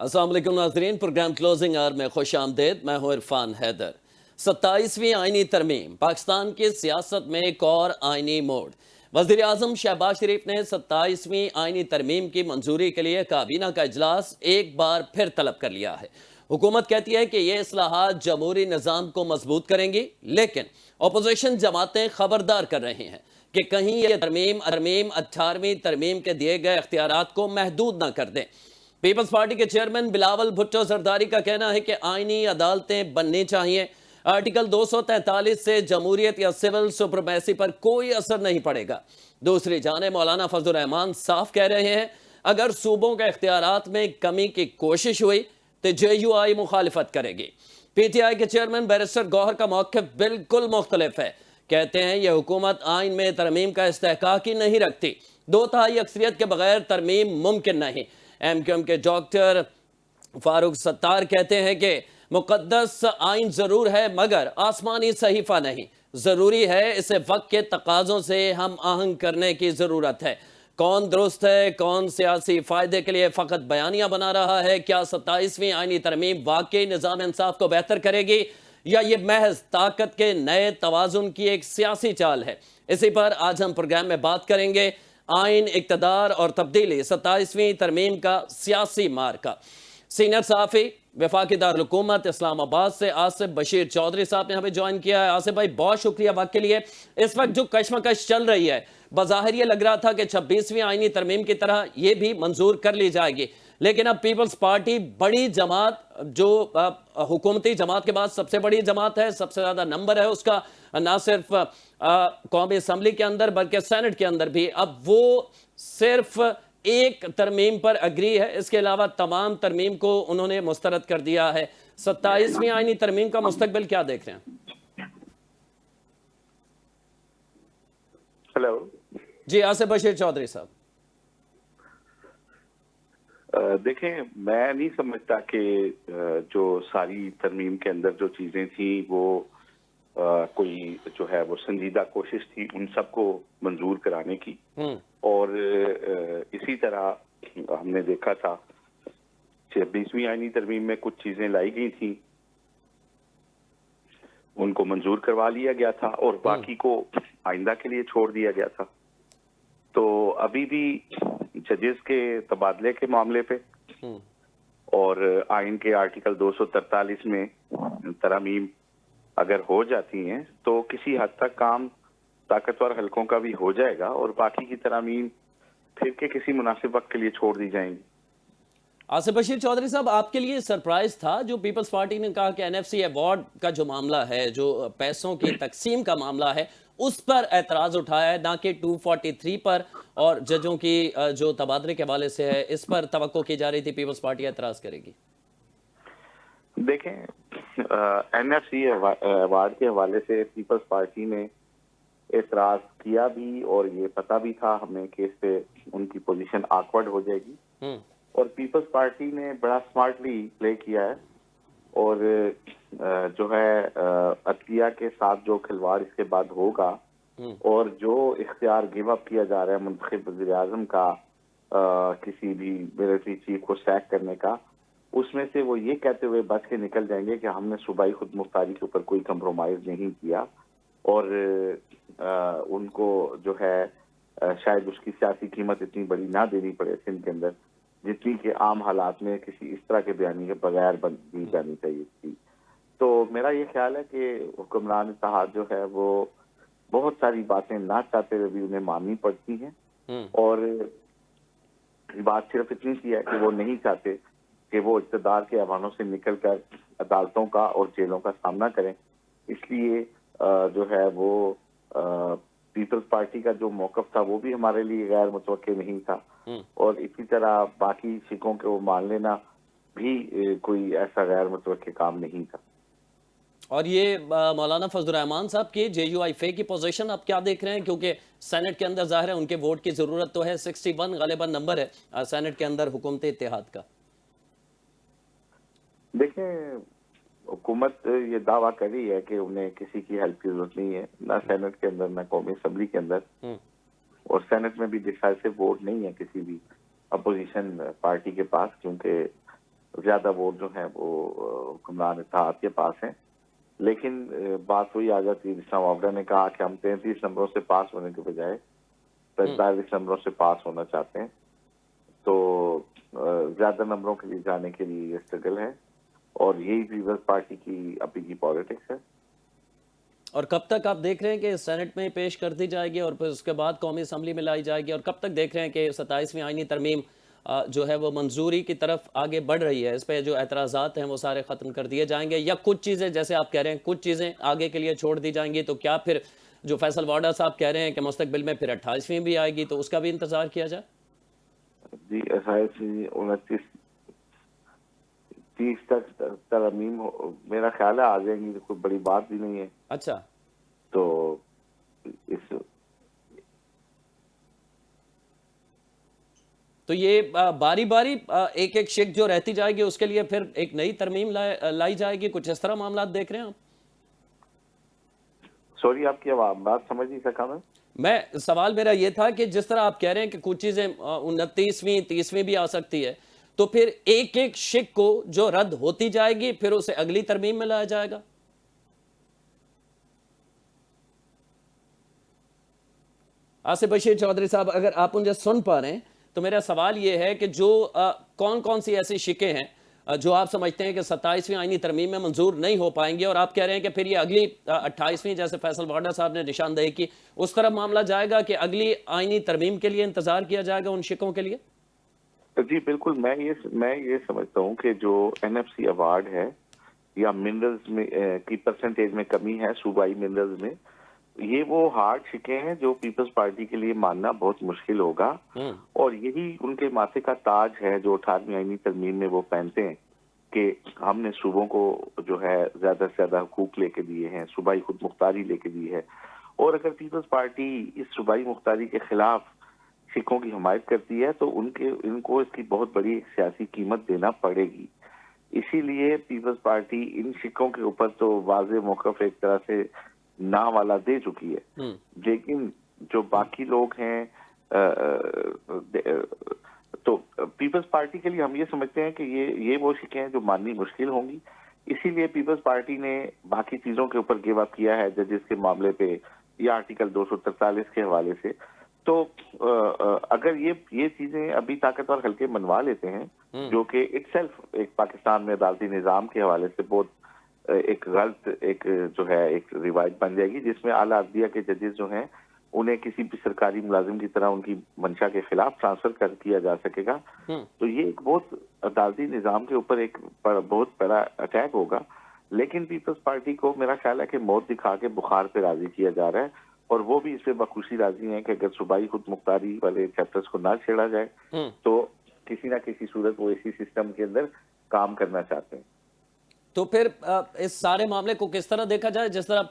السلام علیکم ناظرین، پروگرام کلوزنگ آور میں خوش آمدید۔ میں ہوں عرفان حیدر۔ 27ویں آئینی ترمیم، پاکستان کی سیاست میں ایک اور آئینی موڑ۔ وزیر اعظم شہباز شریف نے 27ویں آئینی ترمیم کی منظوری کے لیے کابینہ کا اجلاس ایک بار پھر طلب کر لیا ہے۔ حکومت کہتی ہے کہ یہ اصلاحات جمہوری نظام کو مضبوط کریں گی، لیکن اپوزیشن جماعتیں خبردار کر رہی ہیں کہ کہیں یہ ترمیم 18ویں ترمیم کے دیے گئے اختیارات کو محدود نہ کر دیں۔ پیپلز پارٹی کے چیئرمین بلاول بھٹو زرداری کا کہنا ہے کہ آئینی عدالتیں بننی چاہیے۔ آرٹیکل 243 سے جمہوریت یا سول سپریمیسی پر کوئی اثر نہیں پڑے گا۔ دوسری جانب مولانا فضل الرحمان صاف کہہ رہے ہیں اگر صوبوں کے اختیارات میں کمی کی کوشش ہوئی تو JUI مخالفت کرے گی۔ PTI کے چیئرمین بیرسٹر گوہر کا موقف بالکل مختلف ہے۔ کہتے ہیں یہ حکومت آئین میں ترمیم کا استحقاق ہی نہیں رکھتی، 2/3 اکثریت کے بغیر ترمیم ممکن نہیں۔ MQM کے ڈاکٹر فاروق ستار کہتے ہیں کہ مقدس آئین ضرور ہے مگر آسمانی صحیفہ نہیں، ضروری ہے اسے وقت کے تقاضوں سے ہم آہنگ کرنے کی ضرورت ہے۔ کون درست ہے، کون سیاسی فائدے کے لیے فقط بیانیہ بنا رہا ہے؟ کیا 27ویں آئینی ترمیم واقعی نظام انصاف کو بہتر کرے گی یا یہ محض طاقت کے نئے توازن کی ایک سیاسی چال ہے؟ اسی پر آج ہم پروگرام میں بات کریں گے۔ آئین، اقتدار اور تبدیلی، 27ویں ترمیم کا سیاسی مارکا۔ سینئر صحافی، وفاقی دارالحکومت اسلام آباد سے آصف بشیر چودھری صاحب نے ہمیں جوائن کیا ہے۔ آصف بھائی بہت شکریہ وقت کے لیے۔ اس وقت جو کشمکش چل رہی ہے، بظاہر یہ لگ رہا تھا کہ 26ویں آئینی ترمیم کی طرح یہ بھی منظور کر لی جائے گی، لیکن اب پیپلز پارٹی بڑی جماعت، جو حکومتی جماعت کے بعد سب سے بڑی جماعت ہے، سب سے زیادہ نمبر ہے اس کا، نہ صرف قومی اسمبلی کے اندر بلکہ سینٹ کے اندر بھی، اب وہ صرف ایک ترمیم پر اگری ہے، اس کے علاوہ تمام ترمیم کو انہوں نے مسترد کر دیا ہے۔ 27ویں آئینی ترمیم کا مستقبل کیا دیکھ رہے ہیں؟ ہیلو جی آصف بشیر چودھری صاحب۔ دیکھیں، میں نہیں سمجھتا کہ جو ساری ترمیم کے اندر جو چیزیں تھیں وہ کوئی جو ہے وہ سنجیدہ کوشش تھی ان سب کو منظور کرانے کی، اور اسی طرح ہم نے دیکھا تھا 26ویں آئینی ترمیم میں کچھ چیزیں لائی گئی تھیں، ان کو منظور کروا لیا گیا تھا اور باقی کو آئندہ کے لیے چھوڑ دیا گیا تھا۔ تو ابھی بھی ججز کے تبادلے کے معاملے پہ اور آئین کے آرٹیکل 243 میں ترامیم اگر ہو جاتی ہیں تو کسی حد تک کام طاقتور حلقوں کا بھی ہو جائے گا اور باقی کی ترامیم پھر کے کسی مناسب وقت کے لیے چھوڑ دی جائیں گی۔ آصف بشیر چودھری صاحب، آپ کے لیے سرپرائز تھا جو پیپلز پارٹی نے کہا کہ NFC ایوارڈ کا جو معاملہ ہے، جو پیسوں کی تقسیم کا معاملہ ہے، اس پر اعتراض اٹھایا ہے، نہ کہ 243 پر، اور ججوں کی جو تبادلے کے حوالے سے ہے اس پر توقع کی جا رہی تھی پیپلز پارٹی اعتراض کرے گی؟ دیکھیں، NFC ایوارڈ کے حوالے سے پیپلز پارٹی نے اعتراض کیا بھی اور یہ پتہ بھی تھا ہمیں کہ اس پہ ان کی پوزیشن آکورڈ ہو جائے گی، اور پیپلز پارٹی نے بڑا سمارٹلی پلے کیا ہے، اور جو ہے عدلیہ کے ساتھ جو کھلواڑ اس کے بعد ہوگا اور جو اختیار گیو اپ کیا جا رہا ہے منتخب وزیر اعظم کا کسی بھی ملٹری چیف کو سیک کرنے کا، اس میں سے وہ یہ کہتے ہوئے بچ کے نکل جائیں گے کہ ہم نے صوبائی خود مختاری کے اوپر کوئی کمپرومائز نہیں کیا، اور ان کو جو ہے شاید اس کی سیاسی قیمت اتنی بڑی نہ دینی پڑے سندھ کے اندر جتنی کہ عام حالات میں کسی اس طرح کے بیانی کے بغیر دی جانی چاہیے تھی۔ تو میرا یہ خیال ہے کہ حکمران اتحاد جو ہے وہ بہت ساری باتیں نہ چاہتے ہوئے بھی انہیں ماننی پڑتی ہیں، اور بات صرف اتنی سی ہے کہ وہ نہیں چاہتے کہ وہ اقتدار کے ایوانوں سے نکل کر عدالتوں کا اور جیلوں کا سامنا کریں، اس لیے جو ہے وہ پیپلز پارٹی کا جو موقف تھا وہ بھی ہمارے لیے غیر متوقع نہیں تھا، اور اسی طرح باقی سکھوں کے وہ مان لینا بھی کوئی ایسا غیر متوقع کام نہیں تھا۔ اور یہ مولانا فضل الرحمان صاحب کی JUI فے کی پوزیشن آپ کیا دیکھ رہے ہیں؟ کیونکہ سینٹ کے اندر ظاہر ہے ان کے ووٹ کی ضرورت تو ہے، 61 غالباً نمبر ہے سینٹ کے اندر حکومت اتحاد کا۔ دیکھیں، حکومت یہ دعویٰ کر رہی ہے کہ انہیں کسی کی ہیلپ کی ضرورت نہیں ہے، نہ سینٹ کے اندر نہ قومی اسمبلی کے اندر، اور سینٹ میں بھی ڈیسائسو ووٹ نہیں ہے کسی بھی اپوزیشن پارٹی کے پاس، کیونکہ زیادہ ووٹ جو ہیں وہ حکمران اتحاد کے پاس ہیں. لیکن بات وہی آ جاتی ہے، جس واوڈا نے کہا کہ ہم 33 نمبروں سے پاس ہونے کے بجائے 45 نمبروں سے پاس ہونا چاہتے ہیں. تو زیادہ نمبروں کے لیے جانے کے لیے یہ اسٹرگل ہے، اور یہی پیپلز پارٹی کی ابھی کی پالیٹکس ہے. اور کب تک آپ دیکھ رہے ہیں کہ سینٹ میں پیش کر دی جائے گی اور پھر اس کے بعد قومی اسمبلی میں لائی جائے گی، اور کب تک دیکھ رہے ہیں کہ 27ویں آئینی ترمیم جو ہے وہ منظوری کی طرف آگے بڑھ رہی ہے؟ اس پہ جو اعتراضات ہیں وہ سارے ختم کر دیے جائیں گے، یا کچھ چیزیں جیسے آپ کہہ رہے ہیں کچھ چیزیں آگے کے لیے چھوڑ دی جائیں گی؟ تو کیا پھر جو فیصل وارڈا صاحب کہہ رہے ہیں کہ مستقبل میں پھر 28ویں بھی آئے گی، تو اس کا بھی انتظار کیا جائے؟ جی 28 29 30 تک ترمیم میرا خیال ہے آ جائیں گی، کوئی بڑی بات بھی نہیں ہے. اچھا، تو اس تو یہ باری باری ایک ایک شک جو رہتی جائے گی اس کے لیے پھر ایک نئی ترمیم لائی جائے گی، کچھ اس طرح معاملات دیکھ رہے ہیں آپ؟ سوری، آپ کی بات سمجھ نہیں سکا میں سوال میرا یہ تھا کہ جس طرح آپ کہہ رہے ہیں کہ کچھ چیزیں 29ویں 30ویں بھی آ سکتی ہے، تو پھر ایک ایک شک کو جو رد ہوتی جائے گی پھر اسے اگلی ترمیم میں لایا جائے گا؟ آصف بشیر چودھری صاحب، اگر آپ مجھے سن پا رہے ہیں تو میرا سوال یہ ہے کہ جو کون کون سی ایسی شکیں ہیں جو آپ سمجھتے ہیں کہ 27ویں آئینی ترمیم میں منظور نہیں ہو پائیں گی، اور آپ کہہ رہے ہیں کہ پھر یہ اگلی 28ویں، جیسے فیصل وارڈا صاحب نے نشاندہی کی، اس طرح معاملہ جائے گا کہ اگلی آئینی ترمیم کے لیے انتظار کیا جائے گا ان شکوں کے لیے؟ جی بالکل. میں یہ سمجھتا ہوں کہ جو NFC ایوارڈ ہے یا منرلز میں کی پرسنٹیج میں کمی ہے صوبائی منرلز میں، یہ وہ ہارڈ شکیں ہیں جو پیپلز پارٹی کے لیے ماننا بہت مشکل ہوگا، اور یہی ان کے ماتھے کا تاج ہے جو 18ویں آئینی ترمیم میں وہ پہنتے ہیں کہ ہم نے صوبوں کو جو ہے زیادہ سے زیادہ حقوق لے کے دیے ہیں، صوبائی خود مختاری لے کے دی ہے. اور اگر پیپلز پارٹی اس صوبائی مختاری کے خلاف سکھوں کی حمایت کرتی ہے تو ان کو اس کی بہت بڑی سیاسی قیمت دینا پڑے گی. اسی لیے پیپلز پارٹی ان سکھوں کے اوپر تو واضح موقف ایک طرح سے نہ والا دے چکی ہے، لیکن جو باقی لوگ ہیں تو پیپلز پارٹی کے لیے ہم یہ سمجھتے ہیں کہ یہ وہ سکھیں ہیں جو ماننی مشکل ہوں گی. اسی لیے پیپلز پارٹی نے باقی چیزوں کے اوپر گیو اپ کیا ہے، ججز کے معاملے پہ یا آرٹیکل 243 کے حوالے سے. تو اگر یہ چیزیں ابھی طاقتور حلقے منوا لیتے ہیں، جو کہ اٹ سیلف ایک پاکستان میں عدالتی نظام کے حوالے سے بہت ایک غلط ایک جو ہے ایک روایت بن جائے گی، جس میں اعلیٰ عدلیہ کے ججز جو ہیں انہیں کسی بھی سرکاری ملازم کی طرح ان کی منشا کے خلاف ٹرانسفر کیا جا سکے گا. تو یہ ایک بہت عدالتی نظام کے اوپر ایک بہت بڑا اٹیک ہوگا. لیکن پیپلز پارٹی کو میرا خیال ہے کہ موت دکھا کے بخار پہ راضی کیا جا رہا ہے، اور وہ بھی اس پہ بخوشی راضی ہیں کہ اگر صوبائی خود مختاری والے چیپٹرز کو نہ چھیڑا جائے تو کسی نہ کسی صورت وہ اسی سسٹم کے اندر کام کرنا چاہتے ہیں. تو پھر اس سارے معاملے کو کس طرح دیکھا جائے؟ جس طرح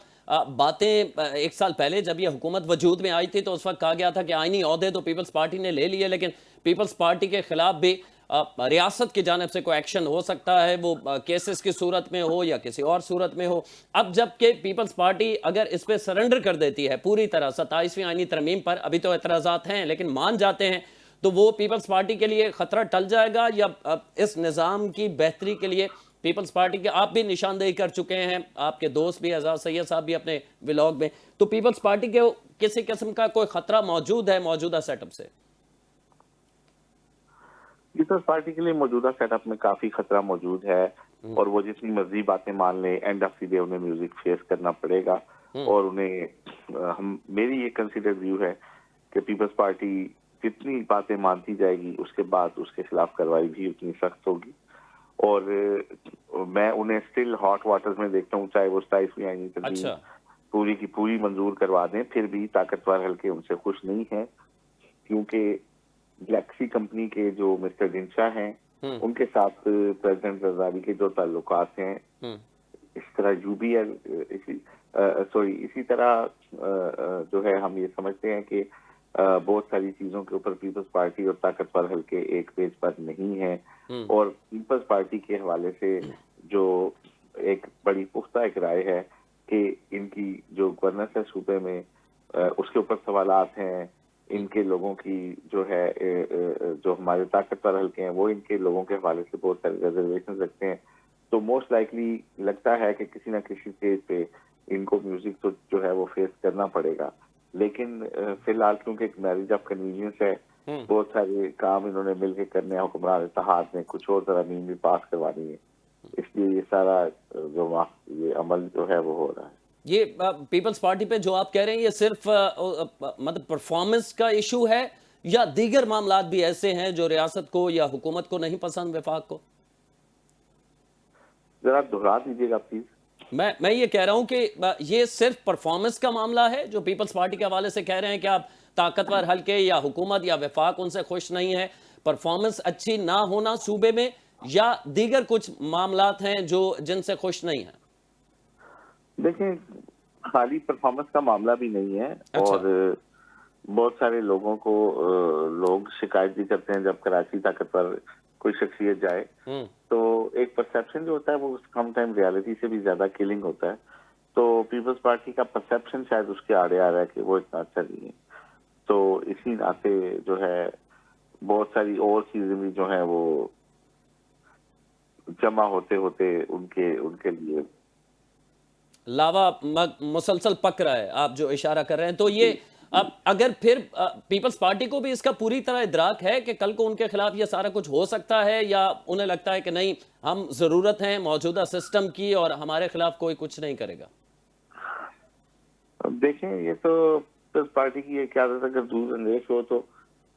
باتیں ایک سال پہلے جب یہ حکومت وجود میں آئی تھی تو اس وقت کہا گیا تھا کہ آئینی عہدے تو پیپلز پارٹی نے لے لیے، لیکن پیپلز پارٹی کے خلاف بھی ریاست کی جانب سے کوئی ایکشن ہو سکتا ہے، وہ کیسز کی صورت میں ہو یا کسی اور صورت میں ہو. اب جب کہ پیپلز پارٹی اگر اس پہ سرنڈر کر دیتی ہے پوری طرح 27ویں آئینی ترمیم پر، ابھی تو اعتراضات ہیں لیکن مان جاتے ہیں، تو وہ پیپلز پارٹی کے لیے خطرہ ٹل جائے گا، یا اس نظام کی بہتری کے لیے پیپلز پارٹی کے آپ بھی نشاندہی کر چکے ہیں، آپ کے دوست بھی اعزاز سید صاحب بھی اپنے ولاگ میں، تو پیپلز پارٹی کے کسی قسم کا کوئی خطرہ موجود ہے موجودہ سیٹ اپ سے؟ پیپلز پارٹی کے لیے موجودہ سیٹ اپ میں کافی خطرہ موجود ہے، اور وہ جتنی مرضی باتیں مان لیں اینڈ آف دی ڈے انہیں میوزک فیس کرنا پڑے گا. اور انہیں میری یہ کنسیڈر ویو ہے کہ پیپلز پارٹی جتنی باتیں مانتی جائے گی اس کے بعد اس کے خلاف کارروائی بھی اتنی سخت ہوگی. اور میں انہیں اسٹل ہاٹ واٹرز میں دیکھتا ہوں، چاہے وہ 27ویں آئینی ترمیم پوری کی پوری منظور کروا دیں، پھر بھی طاقتور حلقے ان سے خوش نہیں ہیں، کیونکہ گلیکسی کمپنی کے جو مسٹر ڈنشا ہیں ان کے ساتھ پریزیڈنٹ زرداری کے جو تعلقات ہیں، اس طرح UBL اسی طرح جو ہے ہم یہ سمجھتے ہیں کہ بہت ساری چیزوں کے اوپر پیپلز پارٹی اور طاقتور حلقے ایک پیج پر نہیں ہیں. اور پیپلز پارٹی کے حوالے سے جو ایک بڑی پختہ ایک رائے ہے کہ ان کی جو گورننس ہے صوبے میں اس کے اوپر سوالات ہیں، ان کے لوگوں کی جو ہے جو ہمارے طاقتور حلقے ہیں وہ ان کے لوگوں کے حوالے سے بہت سارے ریزرویشن رکھتے ہیں، تو موسٹ لائکلی لگتا ہے کہ کسی نہ کسی اسٹیج پہ ان کو میوزک تو جو ہے وہ فیس کرنا پڑے گا. لیکن فی الحال کیونکہ ایک میرج آف کنوینئنس ہے، بہت سارے کام انہوں نے مل کے کرنے ہیں، حکمران اتحاد نے کچھ اور ترامیم بھی پاس کروانی ہے، اس لیے یہ سارا جو یہ عمل جو ہے وہ ہو رہا ہے. یہ پیپلز پارٹی پہ جو آپ کہہ رہے ہیں یہ صرف مطلب پرفارمنس کا ایشو ہے یا دیگر معاملات بھی ایسے ہیں جو ریاست کو یا حکومت کو نہیں پسند، وفاق کو؟ ذرا دہرا دیجیے گا پلیز. میں یہ کہہ رہا ہوں کہ یہ صرف پرفارمنس کا معاملہ ہے جو پیپلز پارٹی کے حوالے سے کہہ رہے ہیں کہ آپ طاقتور حلقے یا حکومت یا وفاق ان سے خوش نہیں ہے، پرفارمنس اچھی نہ ہونا صوبے میں، یا دیگر کچھ معاملات ہیں جو جن سے خوش نہیں ہیں؟ دیکھیں خالی پرفارمنس کا معاملہ بھی نہیں ہے، اور بہت سارے لوگوں کو لوگ شکایت بھی کرتے ہیں جب کراچی تک پر کوئی شخصیت جائے تو ایک پرسیپشن جو ہوتا ہے وہ سم ٹائم ریالٹی سے بھی زیادہ کلنگ ہوتا ہے. تو پیپلز پارٹی کا پرسیپشن شاید اس کے آڑے آ رہا ہے کہ وہ اتنا اچھا نہیں ہے، تو اسی ناطے جو ہے بہت ساری اور چیزیں بھی جو ہیں وہ جمع ہوتے ہوتے ان کے لیے لاوا مسلسل پک رہا ہے، آپ جو اشارہ کر رہے ہیں. تو یہ اب اگر پھر پیپلز پارٹی کو بھی اس کا پوری طرح ادراک ہے کہ کل کو ان کے خلاف یہ سارا کچھ ہو سکتا ہے، یا انہیں لگتا ہے کہ نہیں ہم ضرورت ہیں موجودہ سسٹم کی اور ہمارے خلاف کوئی کچھ نہیں کرے گا؟ دیکھیں یہ تو پیپلز پارٹی کی ایک عادت، اگر دور اندیش ہو تو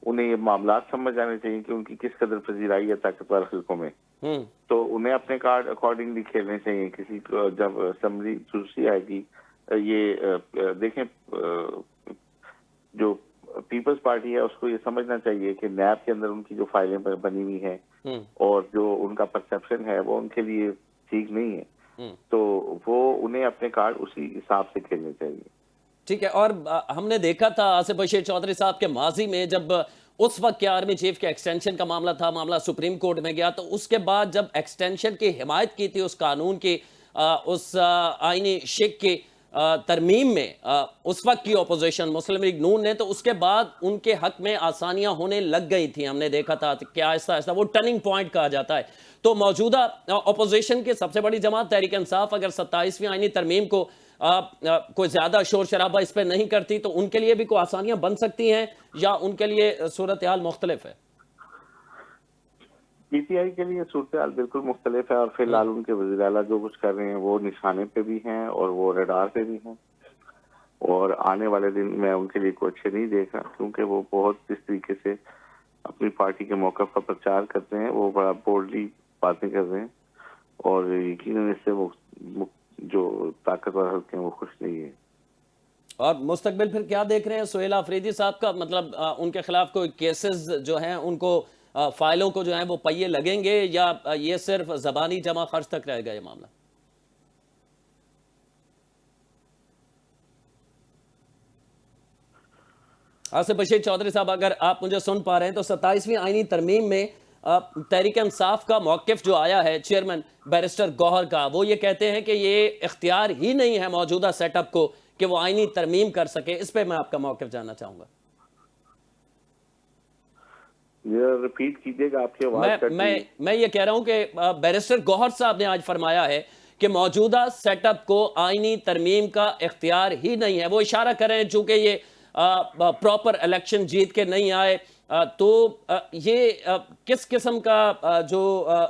انہیں یہ معاملات سمجھ آنے چاہیے کہ ان کی کس قدر پذیرائی ہے طاقتور حلقوں میں، تو انہیں اپنے کارڈ اکارڈنگلی کھیلنے چاہیے. کسی کو جب اسمبلی دوسری آئے گی، یہ دیکھیں جو پیپلز پارٹی ہے اس کو یہ سمجھنا چاہیے کہ نیب کے اندر ان کی جو فائلیں بنی ہوئی ہیں اور جو ان کا پرسیپشن ہے وہ ان کے لیے ٹھیک نہیں ہے، تو وہ انہیں اپنے کارڈ اسی حساب سے کھیلنے چاہیے. ٹھیک ہے. اور ہم نے دیکھا تھا آصف بشیر چودھری صاحب کے ماضی میں جب اس وقت کے آرمی چیف کے ایکسٹینشن کا معاملہ تھا، معاملہ سپریم کورٹ میں گیا، تو اس کے بعد جب ایکسٹینشن کی حمایت کی تھی اس قانون کی، اس آئینی شک کی ترمیم میں اس وقت کی اپوزیشن مسلم لیگ نون نے، تو اس کے بعد ان کے حق میں آسانیاں ہونے لگ گئی تھیں. ہم نے دیکھا تھا کہ آہستہ آہستہ وہ ٹرننگ پوائنٹ کہا جاتا ہے. تو موجودہ اپوزیشن کی سب سے بڑی جماعت تحریک انصاف اگر 27ویں آئینی ترمیم کو کوئی زیادہ شور شرابہ اس پہ نہیں کرتی تو ان کے لیے بھی کوئی آسانیاں بن سکتی ہیں، یا ان کے لیے صورتحال مختلف ہے؟ پی ٹی آئی کے لیے صورتحال بالکل مختلف ہے، اور فی الحال ان کے وزیر اعلیٰ جو کچھ کر رہے ہیں وہ نشانے پہ بھی ہیں اور وہ ریڈار پہ بھی ہیں، اور آنے والے دن میں ان کے لیے کوئی اچھے نہیں دیکھا، کیونکہ وہ بہت اس طریقے سے اپنی پارٹی کے موقف کا پرچار کرتے ہیں، وہ بڑا بولڈلی باتیں کر رہے ہیں، اور یقیناً اس سے وہ جو طاقتور حلقے ہیں وہ خوش نہیں ہے. اور مستقبل پھر کیا دیکھ رہے ہیں سہیل آفریدی صاحب کا؟ مطلب ان کے خلاف کوئی کیسز جو ہیں ان کو فائلوں کو جو ہیں وہ پہیے لگیں گے، یا یہ صرف زبانی جمع خرچ تک رہے گا یہ معاملہ؟ آصف بشیر چودھری صاحب اگر آپ مجھے سن پا رہے ہیں تو 27ویں آئینی ترمیم میں تحریک انصاف کا موقف جو آیا ہے چیئرمین بیرسٹر گوہر کا، وہ یہ کہتے ہیں کہ یہ اختیار ہی نہیں ہے موجودہ سیٹ اپ کو کہ وہ آئینی ترمیم کر سکے. اس پہ میں آپ کا موقف جاننا چاہوں گا. یہ ریپیٹ کیجئے گا، آپ کی آواز کٹ رہی ہے. میں یہ کہہ رہا ہوں کہ بیرسٹر گوہر صاحب نے آج فرمایا ہے کہ موجودہ سیٹ اپ کو آئینی ترمیم کا اختیار ہی نہیں ہے. وہ اشارہ کر رہے ہیں چونکہ یہ پراپر الیکشن جیت کے نہیں آئے، تو یہ کس قسم کا جو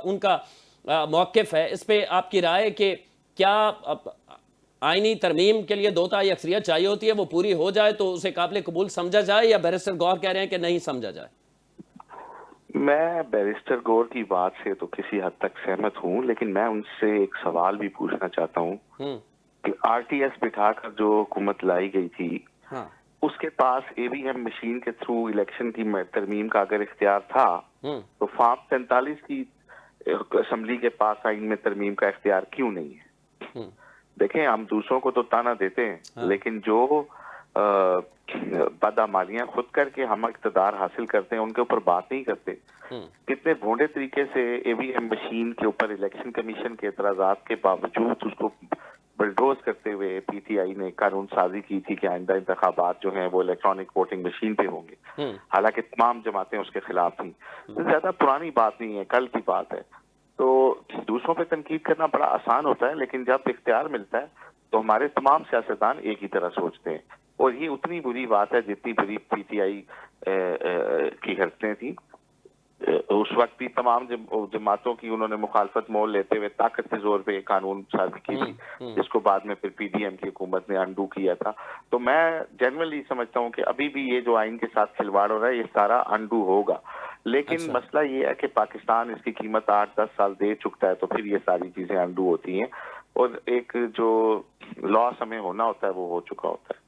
ان کا موقف ہے اس پہ آپ کی رائے کہ کیا آئینی ترمیم کے لیے 2/3 اکثریت چاہیے ہوتی ہے، وہ پوری ہو جائے تو اسے قابل قبول سمجھا جائے، یا بیرسٹر گوہر کہہ رہے ہیں کہ نہیں سمجھا جائے؟ میں بیرسٹر گور کی بات سے تو کسی حد تک سہمت ہوں، لیکن میں ان سے ایک سوال بھی پوچھنا چاہتا ہوں کہ آر ٹی ایس بٹھا کر جو حکومت لائی گئی تھی اس کے پاس اے وی ایم مشین کے تھرو الیکشن کی ترمیم کا اگر اختیار تھا تو فارم 47 کی اسمبلی کے پاس آئین میں ترمیم کا اختیار کیوں نہیں ہے؟ دیکھیں ہم دوسروں کو تو تانا دیتے ہیں، لیکن جو بدعمالیاں خود کر کے ہم اقتدار حاصل کرتے ہیں ان کے اوپر بات نہیں کرتے. کتنے بھونڈے طریقے سے اے وی ایم مشین کے اوپر الیکشن کمیشن کے اعتراضات کے باوجود اس کو بلڈوز کرتے ہوئے پی ٹی آئی نے قانون سازی کی تھی کہ آئندہ انتخابات جو ہیں وہ الیکٹرانک ووٹنگ مشین پہ ہوں گے، حالانکہ تمام جماعتیں اس کے خلاف تھیں. زیادہ پرانی بات نہیں ہے، کل کی بات ہے. تو دوسروں پہ تنقید کرنا بڑا آسان ہوتا ہے، لیکن جب اختیار ملتا ہے تو ہمارے تمام سیاستدان ایک ہی طرح سوچتے ہیں، اور یہ اتنی بری بات ہے جتنی بری پی ٹی آئی کی حرکتیں تھیں. اس وقت بھی تمام جماعتوں کی انہوں نے مخالفت مول لیتے ہوئے طاقت کے زور پہ قانون سازی کی تھی، جس کو بعد میں پھر پی ڈی ایم کی حکومت نے انڈو کیا تھا. تو میں جنرلی سمجھتا ہوں کہ ابھی بھی یہ جو آئین کے ساتھ کھلواڑ ہو رہا ہے یہ سارا انڈو ہوگا، لیکن مسئلہ یہ ہے کہ پاکستان اس کی قیمت 8-10 سال دے چکتا ہے، تو پھر یہ ساری چیزیں انڈو ہوتی ہیں، اور ایک جو لاس ہمیں ہونا ہوتا ہے وہ ہو چکا ہوتا ہے.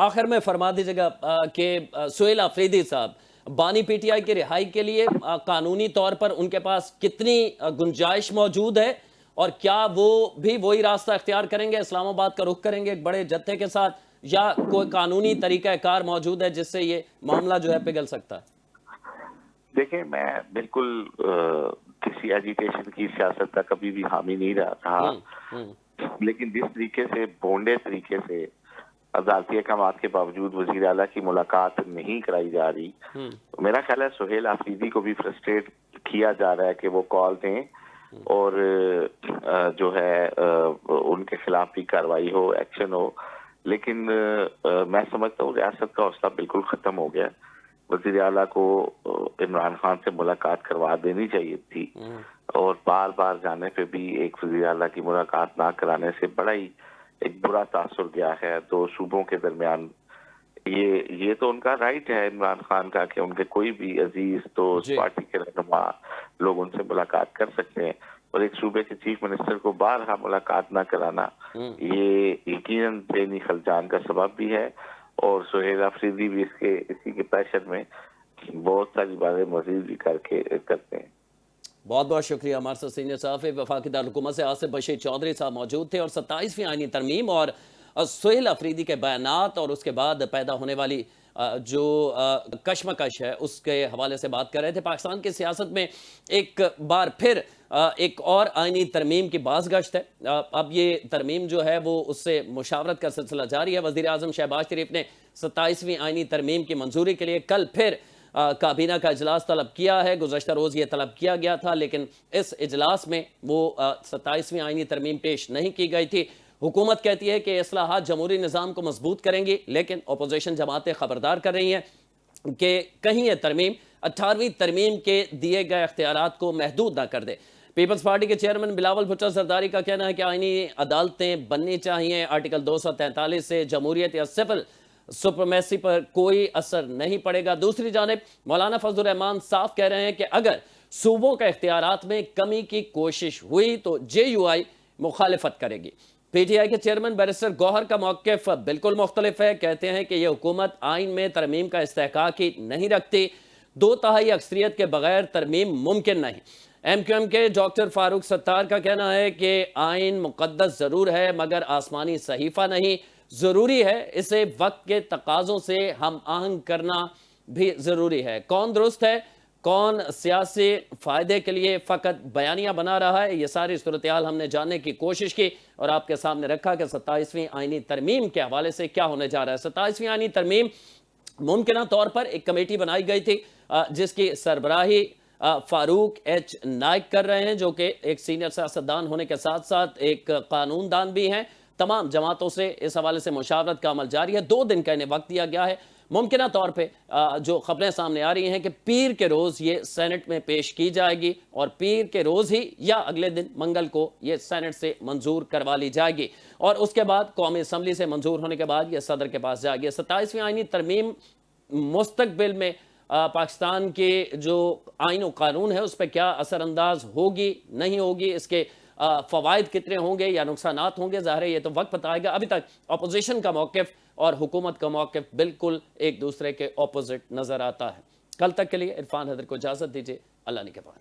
آخر میں فرما دیجیے گا کہ سہیل آفریدی صاحب بانی پی ٹی آئی کی رہائی کے لیے قانونی طور پر ان کے پاس کتنی گنجائش موجود ہے، اور کیا وہ بھی وہی راستہ اختیار کریں گے، اسلام آباد کا رخ کریں گے ایک بڑے جتھے کے ساتھ، یا کوئی قانونی طریقہ کار موجود ہے جس سے یہ معاملہ جو ہے پگھل سکتا ہے؟ دیکھیں، میں بالکل کسی ایجیٹیشن کی سیاست کا کبھی بھی حامی نہیں رہا، لیکن جس طریقے سے بونڈے طریقے سے عدالتی احکامات کے باوجود وزیر اعلیٰ کی ملاقات نہیں کرائی جا رہی، میرا خیال ہے سہیل آفریدی کو بھی فرسٹریٹ کیا جا رہا ہے کہ وہ کال دیں اور جو ہے ان کے خلاف بھی کاروائی ہو، ایکشن ہو. لیکن میں سمجھتا ہوں ریاست کا حوصلہ بالکل ختم ہو گیا. وزیر اعلیٰ کو عمران خان سے ملاقات کروا دینی چاہیے تھی، اور بار بار جانے پہ بھی ایک وزیر اعلیٰ کی ملاقات نہ کرانے سے بڑا ہی ایک برا تاثر گیا ہے دو صوبوں کے درمیان. یہ تو ان کا رائٹ ہے عمران خان کا کہ ان کے کوئی بھی عزیز دوست پارٹی کے رہنما لوگ ان سے ملاقات کر سکتے ہیں، اور ایک صوبے کے چیف منسٹر کو بارہا ملاقات نہ کرانا یہ یقیناً ذہنی خلجان کا سبب بھی ہے. اور سہیل آفریدی بھی اسی کے پریشر میں بہت ساری باتیں مزید بھی کرتے ہیں. بہت بہت شکریہ. ہمارے ساتھ سینئر صحافی وفاقی دارالحکومت سے آصف بشیر چودھری صاحب موجود تھے، اور 27ویں آئینی ترمیم اور سہیل آفریدی کے بیانات اور اس کے بعد پیدا ہونے والی جو کشمکش ہے اس کے حوالے سے بات کر رہے تھے. پاکستان کی سیاست میں ایک بار پھر ایک اور آئینی ترمیم کی باز گشت ہے. اب یہ ترمیم جو ہے وہ اس سے مشاورت کا سلسلہ جاری ہے. وزیر اعظم شہباز شریف نے 27ویں آئینی ترمیم کی منظوری کے لیے کل پھر کابینہ کا اجلاس طلب کیا ہے. گزشتہ روز یہ طلب کیا گیا تھا، لیکن اس اجلاس میں وہ 27ویں آئینی ترمیم پیش نہیں کی گئی تھی. حکومت کہتی ہے کہ اصلاحات جمہوری نظام کو مضبوط کریں گی، لیکن اپوزیشن جماعتیں خبردار کر رہی ہیں کہ کہیں یہ ترمیم 18ویں ترمیم کے دیے گئے اختیارات کو محدود نہ کر دے. پیپلز پارٹی کے چیئرمین بلاول بھٹو زرداری کا کہنا ہے کہ آئینی عدالتیں بننی چاہیے. آرٹیکل 243 سے جمہوریت یا سول سپرمیسی پر کوئی اثر نہیں پڑے گا. دوسری جانب مولانا فضل الرحمان صاف کہہ رہے ہیں کہ اگر صوبوں کے اختیارات میں کمی کی کوشش ہوئی تو جے یو آئی مخالفت کرے گی. پی ٹی آئی کے چیئرمین بیرسٹر گوہر کا موقف بالکل مختلف ہے. کہتے ہیں کہ یہ حکومت آئین میں ترمیم کا استحقاق ہی نہیں رکھتی، 2/3 اکثریت کے بغیر ترمیم ممکن نہیں. ایم کیو ایم کے ڈاکٹر فاروق ستار کا کہنا ہے کہ آئین مقدس ضرور ہے مگر آسمانی صحیفہ نہیں. ضروری ہے اسے وقت کے تقاضوں سے ہم آہنگ کرنا بھی ضروری ہے. کون درست ہے، کون سیاسی فائدے کے لیے فقط بیانیہ بنا رہا ہے، یہ ساری صورتحال ہم نے جاننے کی کوشش کی اور آپ کے سامنے رکھا کہ 27ویں آئینی ترمیم کے حوالے سے کیا ہونے جا رہا ہے. 27ویں آئینی ترمیم ممکنہ طور پر ایک کمیٹی بنائی گئی تھی جس کی سربراہی فاروق ایچ نائک کر رہے ہیں، جو کہ ایک سینئر سیاستدان ہونے کے ساتھ ساتھ ایک قانون دان بھی ہیں. تمام جماعتوں سے اس حوالے سے مشاورت کا عمل جاری ہے. 2 دن کا انہیں وقت دیا گیا ہے. ممکنہ طور پہ جو خبریں سامنے آ رہی ہیں کہ پیر کے روز یہ سینٹ میں پیش کی جائے گی، اور پیر کے روز ہی یا اگلے دن منگل کو یہ سینٹ سے منظور کروا لی جائے گی، اور اس کے بعد قومی اسمبلی سے منظور ہونے کے بعد یہ صدر کے پاس جائے گی. 27ویں آئینی ترمیم مستقبل میں پاکستان کے جو آئین و قانون ہے اس پہ کیا اثر انداز ہوگی نہیں ہوگی، اس کے فوائد کتنے ہوں گے یا نقصانات ہوں گے، ظاہر ہے یہ تو وقت بتائے گا. ابھی تک اپوزیشن کا موقف اور حکومت کا موقف بالکل ایک دوسرے کے اپوزٹ نظر آتا ہے. کل تک کے لیے عرفان حیدر کو اجازت دیجیے. اللہ نگہبان.